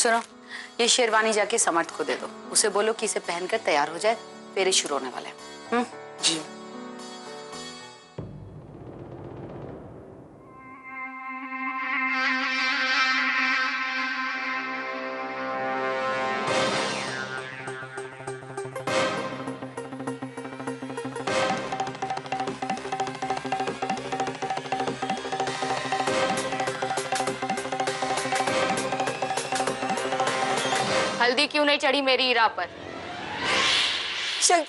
सुनो, ये शेरवानी जाके समर्थ को दे दो, उसे बोलो कि इसे पहनकर तैयार हो जाए, फेरे शुरू होने वाले हैं। जी। हल्दी क्यों नहीं चढ़ी मेरी ईरा पर?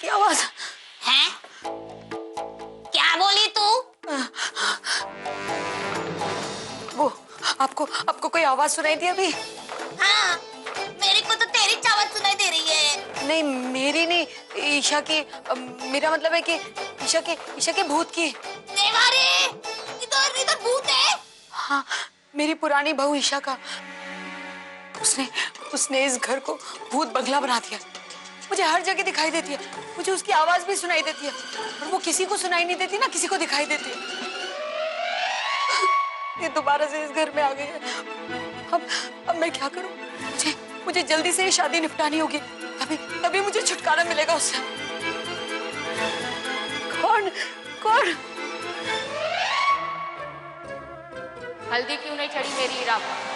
की आवाज हैं? क्या बोली तू? वो आपको आपको कोई आवाज सुनाई दी अभी? हाँ, मेरे को तो तेरी आवाज सुनाई दे रही है। नहीं, मेरी नहीं, ईशा की। मेरा मतलब है कि ईशा के भूत की। देवारे, इधर इधर भूत है। हाँ, मेरी पुरानी बहू ईशा का। उसने इस घर को भूत बंगला बना दिया। मुझे हर जगह दिखाई देती है, मुझे उसकी आवाज भी सुनाई देती है, और वो किसी को सुनाई नहीं देती ना, किसी को दिखाई देती है। ये दोबारा से इस घर में आ गई है। अब मैं क्या करूं? मुझे जल्दी से ये शादी निपटानी होगी, तभी मुझे छुटकारा मिलेगा उससे। कौन? हल्दी क्यों नहीं चढ़ी मेरी ईरा पर?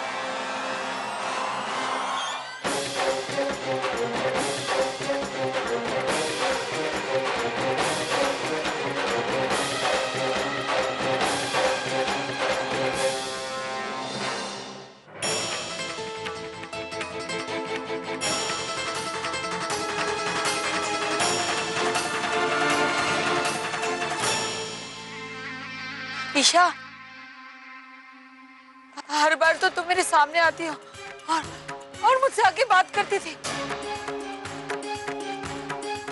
ईशा, हर बार तो तुम मेरे सामने आती हो और मुझसे आके बात करती थी।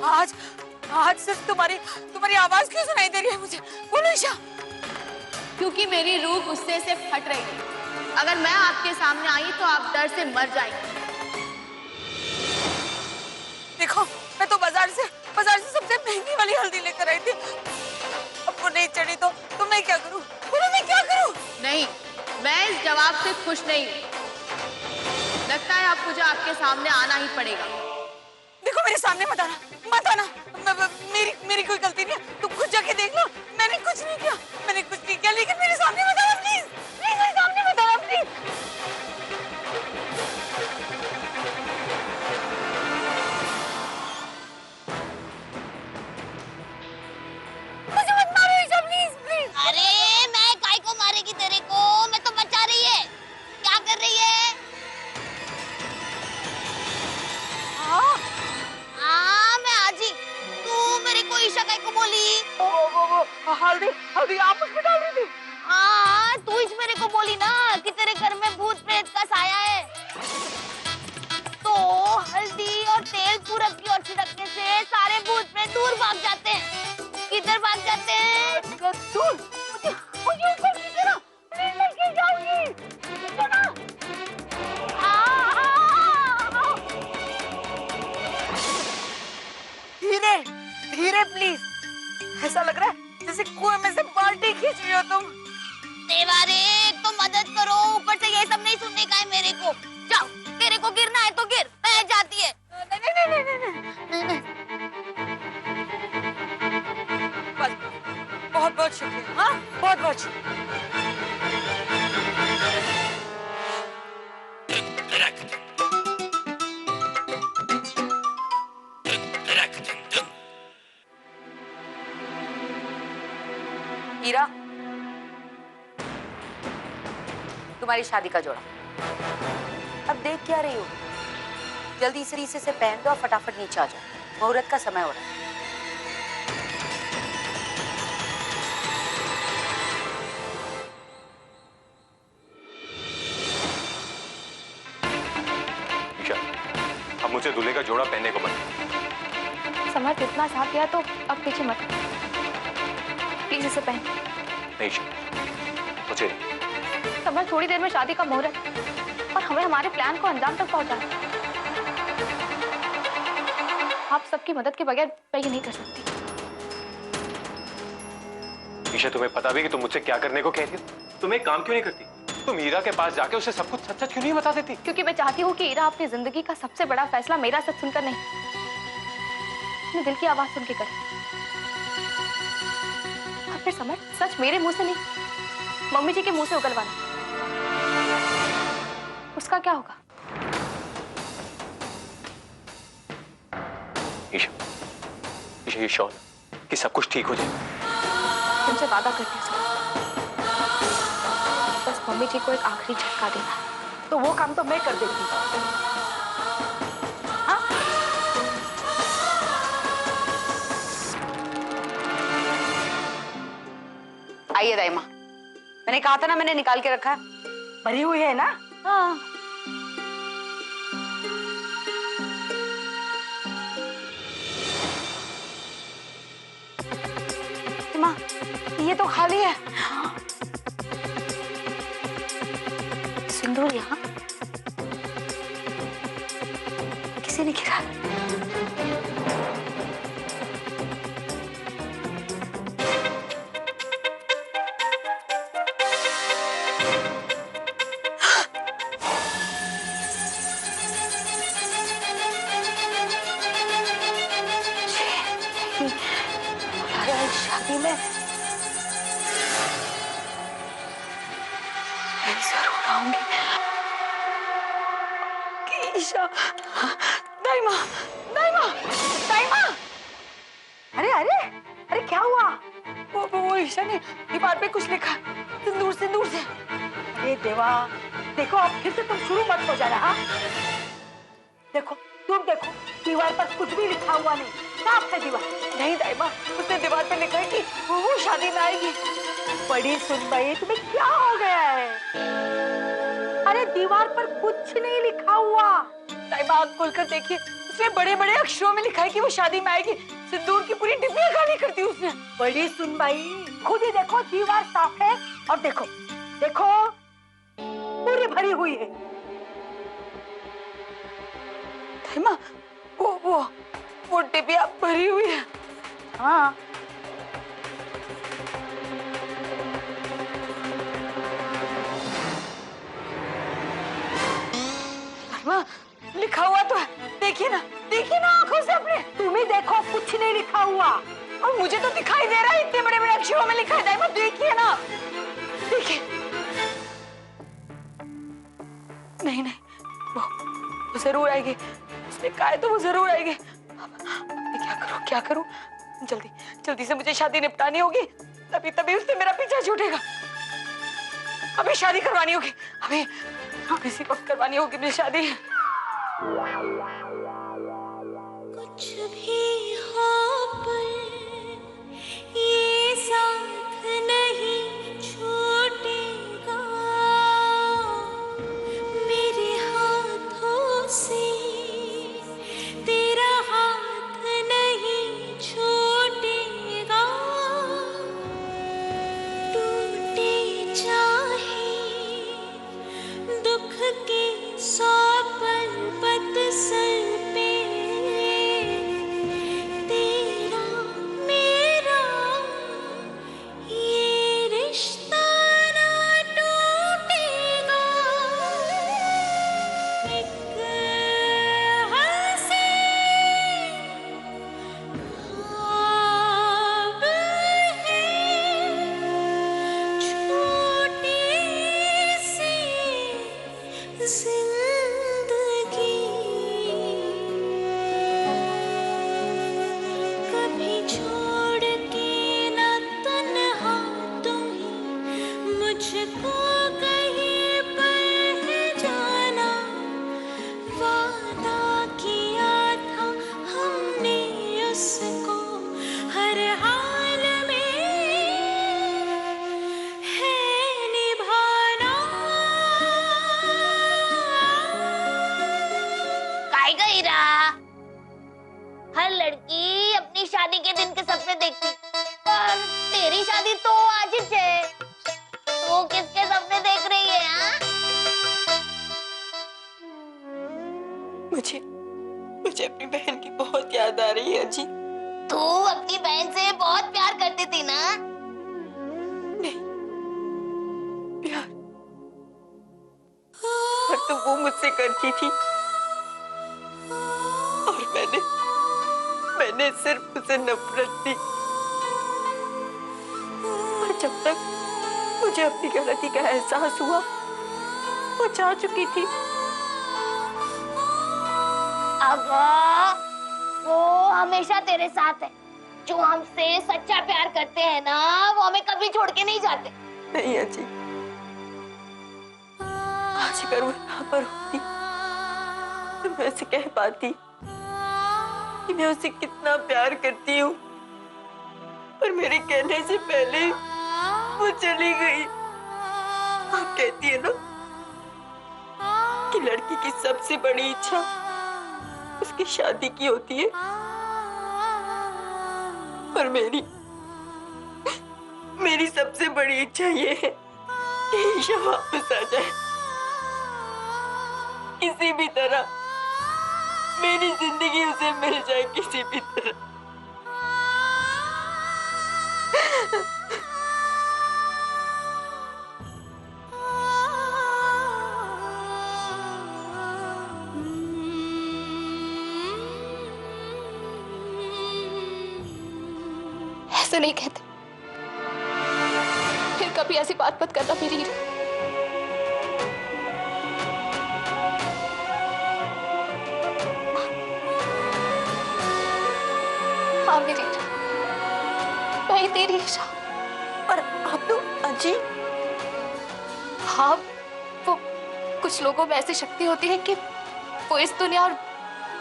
आज सिर्फ तुम्हारी आवाज क्यों सुनाई दे रही है मुझे? बोलो ईशा। क्योंकि मेरी रूह गुस्से से फट रही थी। अगर मैं आपके सामने आई तो आप डर से मर जाएंगे। देखो, मैं तो बाजार से सबसे महंगी वाली हल्दी लेकर आई थी। अब वो नहीं चढ़ी तो मैं क्या करूं? बोलो, मैं क्या करूं? नहीं, मैं इस जवाब से खुश नहीं हूँ। लगता है अब मुझे आपके सामने आना ही पड़ेगा। देखो, मेरे सामने मत आना। मेरी कोई गलती नहीं है, तुम खुद जाके देख लो। मैंने कुछ नहीं किया, लेकिन मेरे सामने मत आना प्लीज। मेरे सामने मत आना प्लीज। मुझे मत मारो ईशा, प्लीज। अरे मैं काय को मारेगी तेरे को? मैं तो बचा रही है। क्या कर रही है? हाँ, मैं आजी। तू मेरे को ईशा काय को बोली? वो हल्दी आप उसमें डाल रही थी? हाँ, तू इस मेरे को बोली ना कि तेरे घर में भूत प्रेत का साया है। तो हल्दी और तेल पूरब की ओर छिड़कने से सारे भूत प्रेत दूर भाग जाते हैं। किधर भाग जाते हैं? दूर। मुझे ऊपर कीजिए ना, प्लीज, मैं गिर जाऊंगी। कीजिए ना। धीरे प्लीज। ऐसा लग रहा है जैसे कुएं में से बाल्टी खींच रही हो तुम। देवारे, तो मदद करो। ऊपर से ये सब नहीं सुनने का है मेरे को। जाओ, तेरे को गिरना है तो गिर, मैं जाती है। नहीं। बस, बहुत शुक्रिया। हाँ, बहुत शुक्रिया। हीरा, तुम्हारी शादी का जोड़ा। अब देख क्या रही हो? जल्दी से पहन दो और फटाफट नीचे आ जाओ, मुहूर्त का समय हो रहा है। ईशा, अब मुझे दूल्हे का जोड़ा पहनने को मत। समर्थ इतना साथ दिया तो अब पीछे मत, प्लीज इसे पहन। नहीं ईशा, मुझे समर्थ, थोड़ी देर में शादी का मुहूर्त और हमें हमारे प्लान को अंजाम तक पहुंचाना। आप सबकी मदद के बगैर मैं ये नहीं कर सकती। ईशा, तुम्हें पता भी कि तुम मुझसे क्या करने को कहती हो? तुम एक काम क्यों नहीं करती? तुम हीरा के पास जाके उसे सब कुछ सच सच क्यों नहीं बता देती? क्योंकि मैं चाहती हूँ कि हीरा अपनी जिंदगी का सबसे बड़ा फैसला मेरा सच सुनकर नहीं, अपने दिल की आवाज सुन के करे। और फिर समझ, सच मेरे मुंह से नहीं, मम्मी जी के मुंह से उगलवाना। उसका क्या होगा? ईशा, ईशा ये श्योर कि सब कुछ ठीक हो जाए? तुमसे वादा करती हूँ, बस मम्मी जी को एक आखिरी झटका देना। तो वो काम तो मैं कर देती हूँ। हाँ? आइए दाई माँ, मैंने कहा था ना मैंने निकाल के रखा है। भरी हुई है ना? हाँ। माँ ये तो खाली है। सिंदूर यहाँ किसी ने गिरा। शादी में जरूर आऊंगी। ईशा, दाइमा, दाइमा, दाइमा। अरे अरे अरे क्या हुआ? वो ईशा ने दीवार पे कुछ लिखा, सिंदूर सिंदूर से। अरे देवा, देखो अब फिर से तुम शुरू मत हो जाना। हाँ देखो, तुम देखो दीवार पर कुछ भी लिखा हुआ नहीं, साफ है दीवार। नहीं दाइमा, उसने दीवार पे लिखा है कि वो शादी में आएगी। बड़ी सुनबाई, तुम्हें क्या हो गया है? अरे दीवार पर कुछ नहीं लिखा हुआ। दाइमा आँख खोलकर देखिए, उसने बड़े बड़े अक्षरों में लिखा है कि वो शादी में आएगी। सिंदूर की पूरी डिब्बियां खाली कर दी उसने। बड़ी सुनबाई, खुद ही देखो दीवार साफ है और देखो देखो पूरी भरी हुई है। दाइमा वो डिब्बियां भरी हुई है। हाँ दाइमा लिखा हुआ तो है, देखिए ना आंखों से अपने। तुम ही देखो, कुछ नहीं लिखा हुआ। और मुझे तो दिखाई दे रहा है, इतने बड़े बड़े अक्षरों में लिखा है। दाइमा देखिए ना, देखिए। नहीं वो जरूर आएगी, उसने कहा है तो वो जरूर आएगी। अब क्या करूं? जल्दी से मुझे शादी निपटानी होगी, तभी उससे मेरा पीछा छूटेगा। अभी शादी करवानी होगी, अभी इसी वक्त करवानी होगी मुझे शादी। कुछ भी हो पर ये साथ नहीं छूटेगा, मेरे हाथों से तेरा हाथ नहीं छूटेगा। टूटे चाहे दुख के 100 पर्वत सर पे, तेरा मेरा ये रिश्ता ना टूटेगा। एक हंसी ख्वाब है, छोटी सी जिंदगी, कभी छोड़ के ना तन्हा तुम ही मुझको कहीं पर जाना। वादा किया था हमने उसको हर हाल में है निभाना। काय गई रहा? हर लड़की अपनी शादी के दिन के सपने देखती, पर तेरी शादी तो आज ही है। तो किसके सपने देख रही है? हाँ? मुझे अपनी बहन की बहुत याद आ रही है जी। तू अपनी बहन से बहुत प्यार करती थी ना? नहीं, वो मुझसे करती थी और मैंने सिर्फ उसे नफरत दी। और जब तक मुझे अपनी गलती का एहसास हुआ वो जा चुकी थी। अब वो हमेशा तेरे साथ है। जो हमसे सच्चा प्यार करते हैं ना, वो हमें कभी छोड़ के नहीं जाते। नहीं अजी, आज अगर वो यहाँ पर होती तो मैं उसे कह पाती कि मैं उसे कितना प्यार करती हूँ, पर मेरे कहने से पहले वो चली गई। आप कहती है ना कि लड़की की सबसे बड़ी इच्छा उसकी शादी की होती है, और मेरी सबसे बड़ी इच्छा ये है कि ईशा वापस आ जाए। किसी भी तरह मेरी जिंदगी उसे मिल जाए, किसी भी तरह। ऐसे नहीं कहते, फिर कभी ऐसी बात मत करना मेरी हीरा। हाँ मेरी हीरा, मैं तेरी ईशा। और आप लोग अजी, हाँ, वो कुछ लोगों में ऐसी शक्ति होती है कि वो इस दुनिया और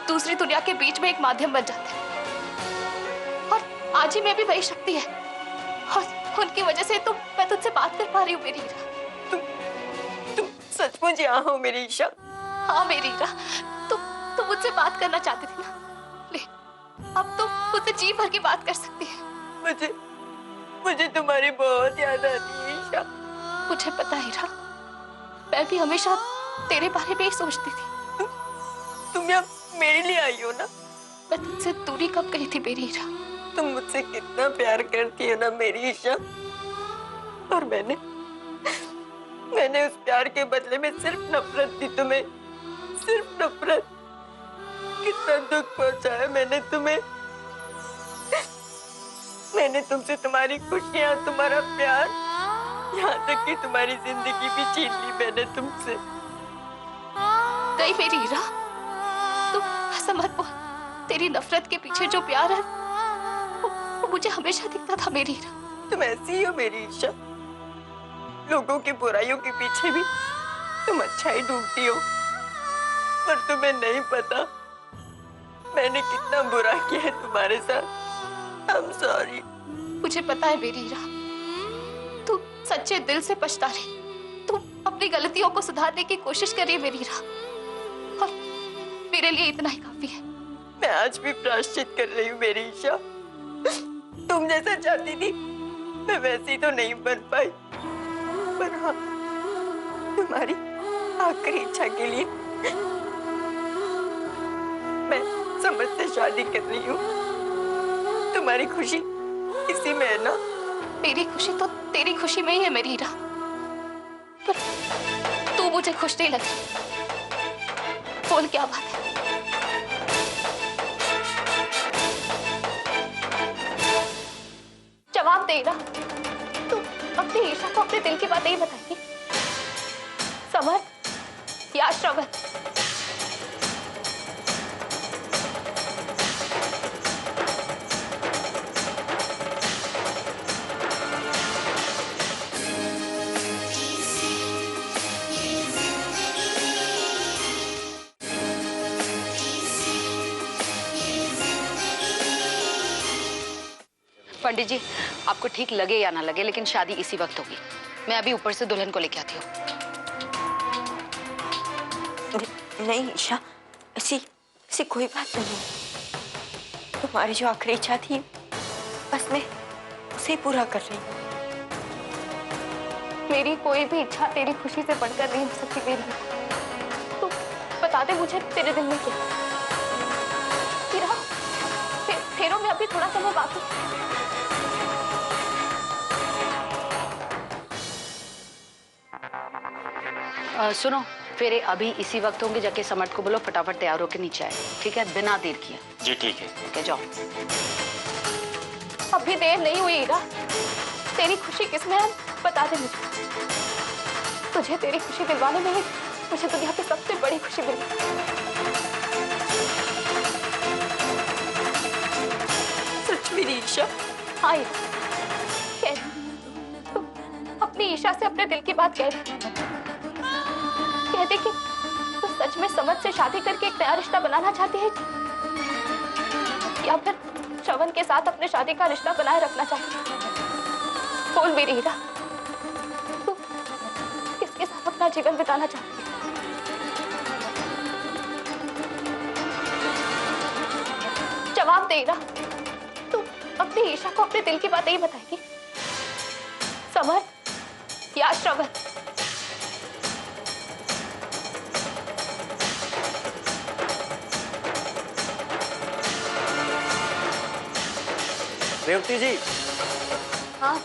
दूसरी दुनिया के बीच में एक माध्यम बन जाते हैं, और आज ही में भी वही शक्ति है, और उनकी वजह से तो मैं तुझसे बात कर पा रही हूँ मेरी हीरा। तुम सचमुच यहाँ हो मेरी ईशा? हाँ मेरी हीरा, तुम मुझसे बात करना चाहती थी ना, ले अब तुम मुझसे जी भर की बात कर सकती है। मुझे तुम्हारी बहुत याद आती है ईशा। मुझे पता है हीरा, मैं भी हमेशा तेरे बारे में ही सोचती थी। तुम यहाँ मेरे लिए आई हो ना? मैं तुझसे दूरी कब गई थी मेरी हीरा? तुम मुझसे कितना प्यार करती हो ना मेरी ईशा, और मैंने उस प्यार के बदले में सिर्फ नफरत दी तुम्हें, सिर्फ नफरत। कितना दुख पहुंचाया मैंने तुम्हें। मैंने तुमसे तुम्हारी खुशियां, तुम्हारा प्यार, यहाँ तक कि तुम्हारी जिंदगी भी छीन ली मैंने तुमसे। नहीं मेरी हीरा, तुम ऐसा मत बोल। तेरी नफरत के पीछे जो प्यार है वो मुझे हमेशा दिखता था मेरी हीरा। तुम ऐसी ही हो मेरी ईशा। लोगों की बुराइयों के पीछे भी तुम अच्छाई ढूंढती हो, पर तुम्हें नहीं पता मैंने कितना बुरा किया है तुम्हारे साथ। I'm sorry। मुझे पता है मेरी हीरा, तू सच्चे दिल से पछता रही, तू अपनी गलतियों को सुधारने की कोशिश कर रही है मेरी हीरा, और मेरे लिए इतना ही काफी है। मैं आज भी प्रायश्चित कर रही हूँ मेरी ईशा। तुम जैसा चाहती थी मैं वैसी तो नहीं बन पाई, पर हाँ, तुम्हारी आखिरी इच्छा के लिए मैं समझ से शादी कर रही हूँ। तुम्हारी खुशी इसी में है ना? मेरी खुशी तो तेरी खुशी में ही है मेरी हीरा, पर तू मुझे खुश नहीं लगी। बोल क्या बात है? जवाब दे ना, तू अपनी ईशा को अपने दिल की बात नहीं बताएगी? समर या श्रवण? पंडित जी, आपको ठीक लगे या ना लगे, लेकिन शादी इसी वक्त होगी। मैं अभी ऊपर से दुल्हन को लेके आती हूँ। नहीं ईशा, ऐसी कोई बात नहीं है। तुम्हारी जो आखिरी इच्छा थी बस मैं उसे पूरा कर रही हूँ। मेरी कोई भी इच्छा तेरी खुशी से बढ़कर नहीं हो सकती मेरी। तू बता दे मुझे, तेरे दिल में क्या तेरा? फेरों में अभी थोड़ा समय बाकी। सुनो, फिर अभी इसी वक्त होंगे, जाके समर्थ को बोलो फटाफट तैयार होकर नीचे आए, ठीक है, बिना देर किए। जी ठीक है। ओके जाओ। अभी देर नहीं हुई हीरा, तेरी खुशी किसमें है बता दे मुझे। तुझे तेरी खुशी दिलवाने में ही मुझे दुनिया की सबसे बड़ी खुशी मिली। सच में ईशा? हाँ हीरा, कह रही। तू अपनी ईशा से अपने दिल की बात कह दे कि तू सच में समझ से शादी करके एक नया रिश्ता बनाना चाहती है, या फिर श्रवण के साथ अपने शादी का रिश्ता बनाए रखना चाहती है। बोल मेरी हीरा, तू किसके साथ अपना जीवन बिताना चाहती है? जवाब दे हीरा, तू अपनी ईशा को अपने दिल की बात नहीं बताएगी? समर्थ या श्रवण? रेवती जी। हाँ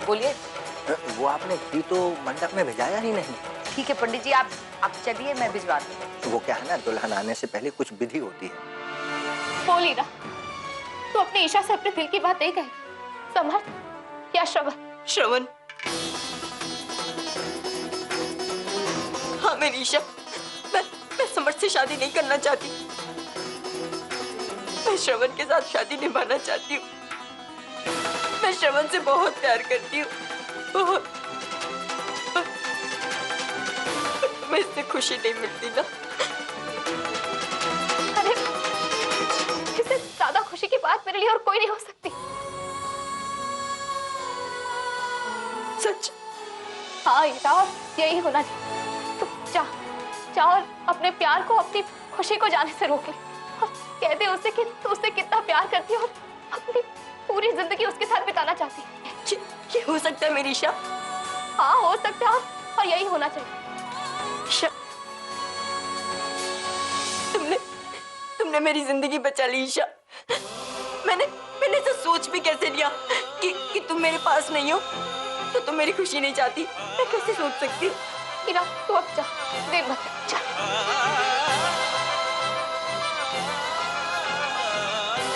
बोलिए। वो आपने घी तो मंडप में भिजाया ही नहीं। ठीक है पंडित जी, आप चलिए, मैं भिजवा दूँ। वो क्या है ना, दुल्हन आने से पहले कुछ विधि होती है। बोली ना, तू अपनी ईशा से अपने दिल की बात नहीं कही। समर्थ या श्रवण? श्रवण। हाँ मेरी ईशा, मैं समर्थ से शादी नहीं करना चाहती। मैं श्रवण के साथ शादी निभाना चाहती हूँ। मैं श्रवण से बहुत प्यार करती हूँ, बहुत। तुम्हें इससे खुशी नहीं मिलती ना? अरे इससे ज्यादा खुशी की बात मेरे लिए और कोई नहीं हो सकती। सच? हाँ ईशा, यही होना चाहिए। तू जा और अपने प्यार को, अपनी खुशी को जाने से रोक ले और कह दे उसे कि तू उससे कितना प्यार करती है और अपनी पूरी जिंदगी उसके साथ बिताना चाहती है। ये हो सकता है मेरी ईशा? हाँ हो सकता है, और यही होना चाहिए। ईशा, तुमने मेरी जिंदगी बचा ली ईशा। मैंने तो सोच भी कैसे लिया कि तुम मेरे पास नहीं हो तो तुम मेरी खुशी नहीं चाहती। मैं कैसे सोच सकती हूँ? हीरा तू अब जा, देर मत कर, जा।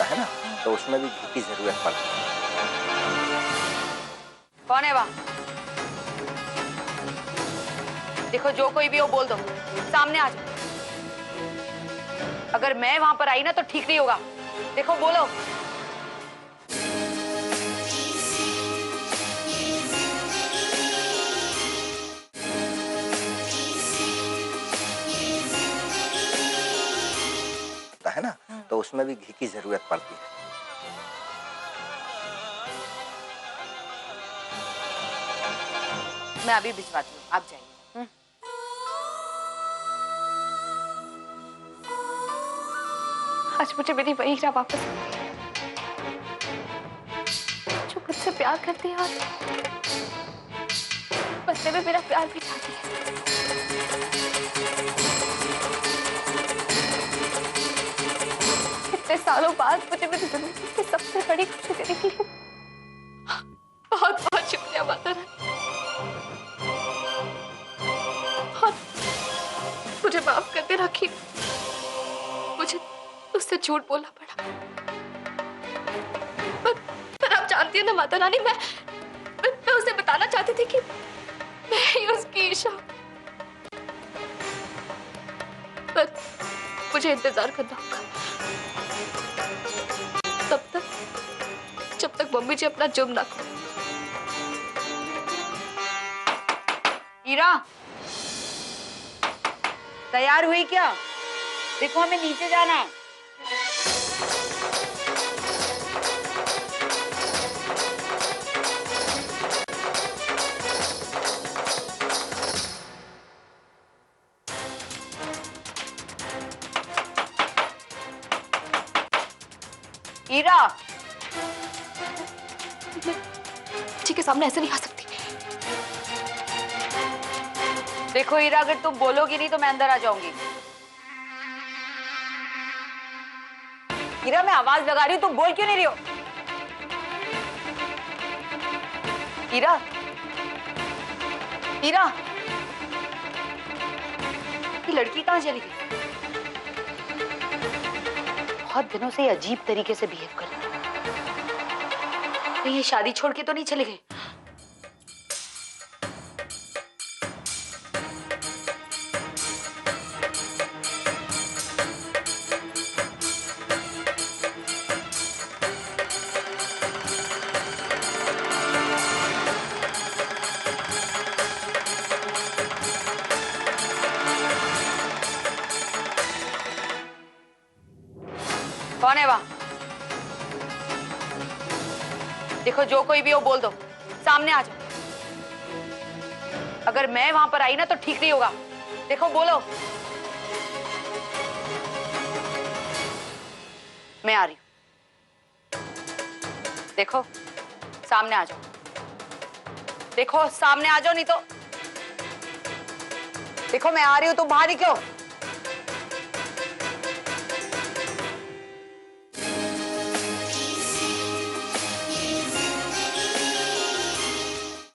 है ना, तो उसमें भी घी की जरूरत पड़ती है। कौन है वहाँ? देखो जो कोई भी हो बोल दो, सामने आ जाओ। अगर मैं वहां पर आई ना तो ठीक नहीं होगा। देखो बोलो। है ना, तो उसमें भी घी की जरूरत पड़ती है। मैं अभी भिजवाती हूँ, आप जाइए। आज मुझे मेरी वही हीरा वापस जो मुझसे प्यार करती है और बदले में मेरा प्यार भी चाहती है। इतने सालों बाद मुझे मेरी जिंदगी की सबसे बड़ी खुशी देने के लिए बहुत बहुत शुक्रिया माता रानी। और मुझे माफ कर दे राखी, मुझे उससे झूठ बोलना पड़ा। पर आप जानती हैं ना माता रानी, मैं उसे बताना चाहती थी कि मैं ही उसकी ईशा। पर मुझे इंतजार करना होगा तब तक जब तक मम्मी जी अपना जुर्म ना करें। हीरा तैयार हुई क्या? देखो हमें नीचे जाना है। हीरा जी के सामने ऐसे नहीं आ सकती। देखो हीरा, अगर तुम बोलोगी नहीं तो मैं अंदर आ जाऊंगी। हीरा मैं आवाज लगा रही हूँ, तुम बोल क्यों नहीं रही हो? हीरा, हीरा, ये लड़की कहाँ चली गई? बहुत दिनों से ये अजीब तरीके से बिहेव कर रही है। कहीं ये शादी छोड़ के तो नहीं चले गए? कौन है वहां? देखो, जो कोई भी हो बोल दो, सामने आ जाओ। अगर मैं वहां पर आई ना तो ठीक नहीं होगा। देखो, बोलो। मैं आ रही हूं। देखो, सामने आ जाओ। देखो, सामने आ जाओ, नहीं तो देखो मैं आ रही हूं, तुम बाहर ही क्यों?